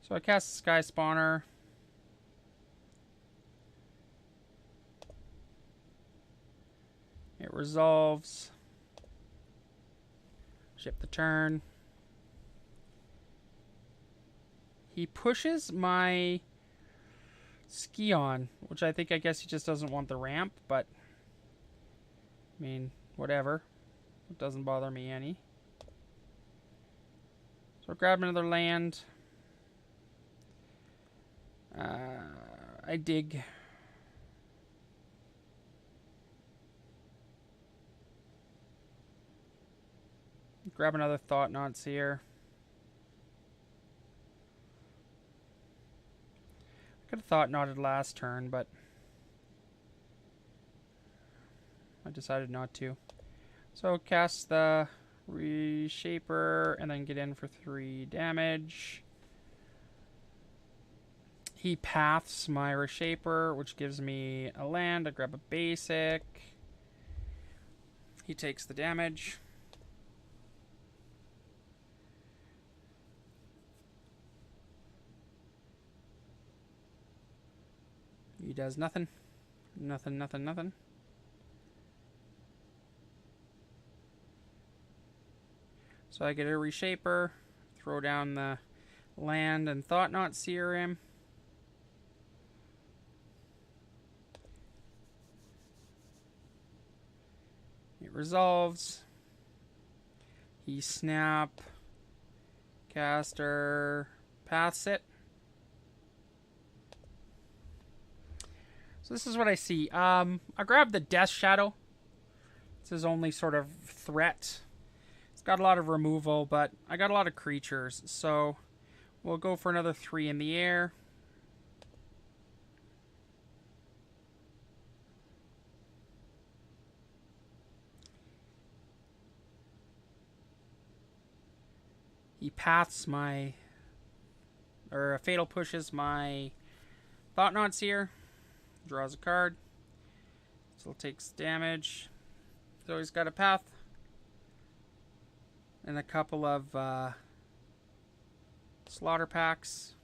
So I cast the Sky Spawner. It resolves. Ship the turn. He pushes my Scion, which I guess he just doesn't want the ramp, but I mean, whatever. It doesn't bother me any. So grab another land. I dig. Grab another Thought Not Seer. I could have Thought Knotted last turn, but I decided not to. So cast the Reshaper and then get in for 3 damage. He paths my Reshaper, which gives me a land. I grab a basic. He takes the damage. He does nothing. Nothing, nothing, nothing. So I get a reshaper, throw down the land and Thought Knot Seer him. It resolves. He snap, caster, paths it. So this is what I see. I grabbed the Death Shadow. It's his only sort of threat. It's got a lot of removal, but I got a lot of creatures. So we'll go for another 3 in the air. He paths my... or Fatal pushes my Thought Knot Seer. Draws a card. Still takes damage. So he's got a path. And a couple of slaughter packs.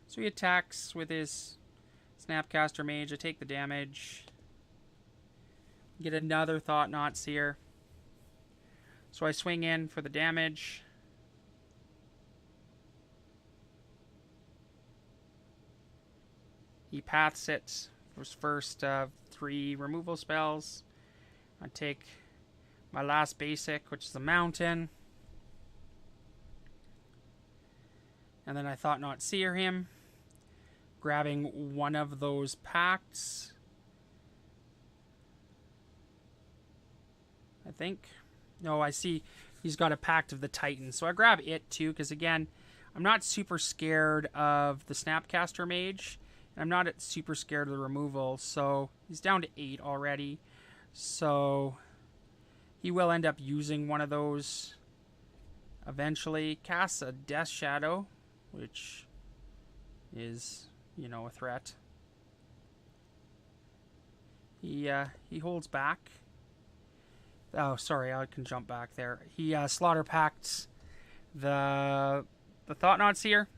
So he attacks with his Snapcaster Mage. I take the damage. Get another Thought Knot Seer. So I swing in for the damage. He paths it for his first 3 removal spells. I take my last basic, which is a mountain. And then I Thought Knot Seer him, grabbing one of those packs. I think. No, I see he's got a Pact of the Titan. So I grab it too, because again, I'm not super scared of the Snapcaster Mage. And I'm not super scared of the removal. So he's down to 8 already. So he will end up using one of those eventually. Casts a Death Shadow, which is, you know, a threat. He holds back. Oh, sorry, I can jump back there. He Slaughter Pacts the Thought Knot Seer.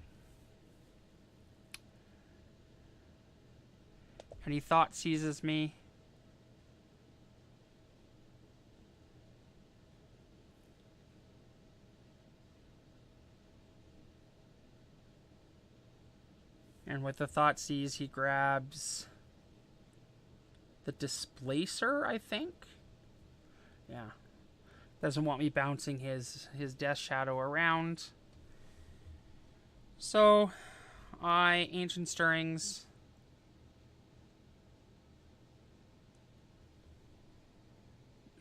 And he Thought Seizes me. And with the Thought Seize, he grabs the Displacer, I think. Yeah. Doesn't want me bouncing his Death Shadow around. So, I Ancient Stirrings.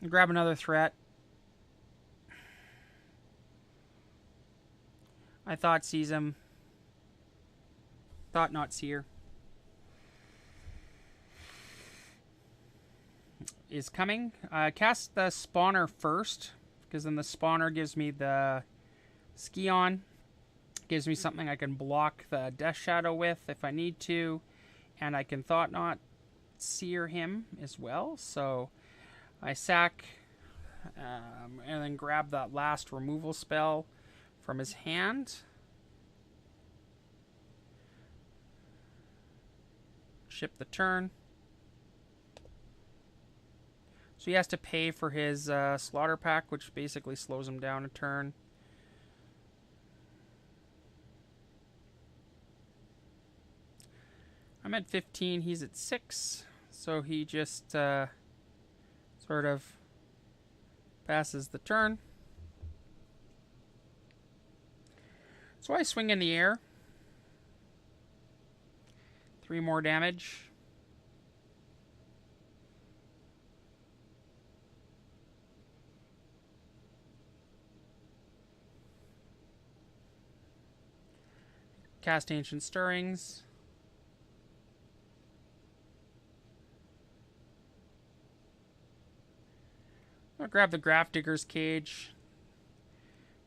Grab another threat. I Thought Seize him. Thought Knot Seer is coming. Cast the Spawner first, because then the Spawner gives me the Scion. Gives me something I can block the Death Shadow with if I need to. And I can Thought Knot Seer him as well. So I sack and then grab that last removal spell from his hand. Ship the turn. So he has to pay for his Slaughter Pack, which basically slows him down a turn. I'm at 15, he's at 6. So he just sort of passes the turn. So I swing in the air. 3 more damage. Cast Ancient Stirrings. I'll grab the Grafdigger's Cage.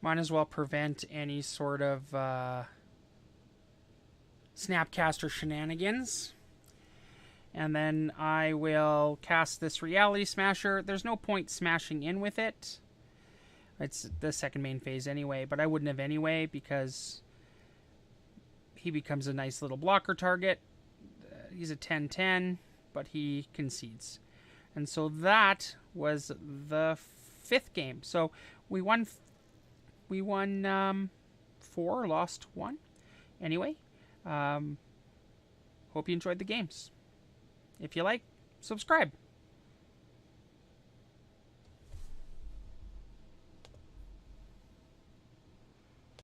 Might as well prevent any sort of Snapcaster shenanigans. And then I will cast this Reality Smasher. There's no point smashing in with it. It's the second main phase anyway, but I wouldn't have anyway because he becomes a nice little blocker target. He's a 10-10, but he concedes. And so that was the 5th game. So we won 4, lost 1. Anyway, hope you enjoyed the games. If you like, subscribe.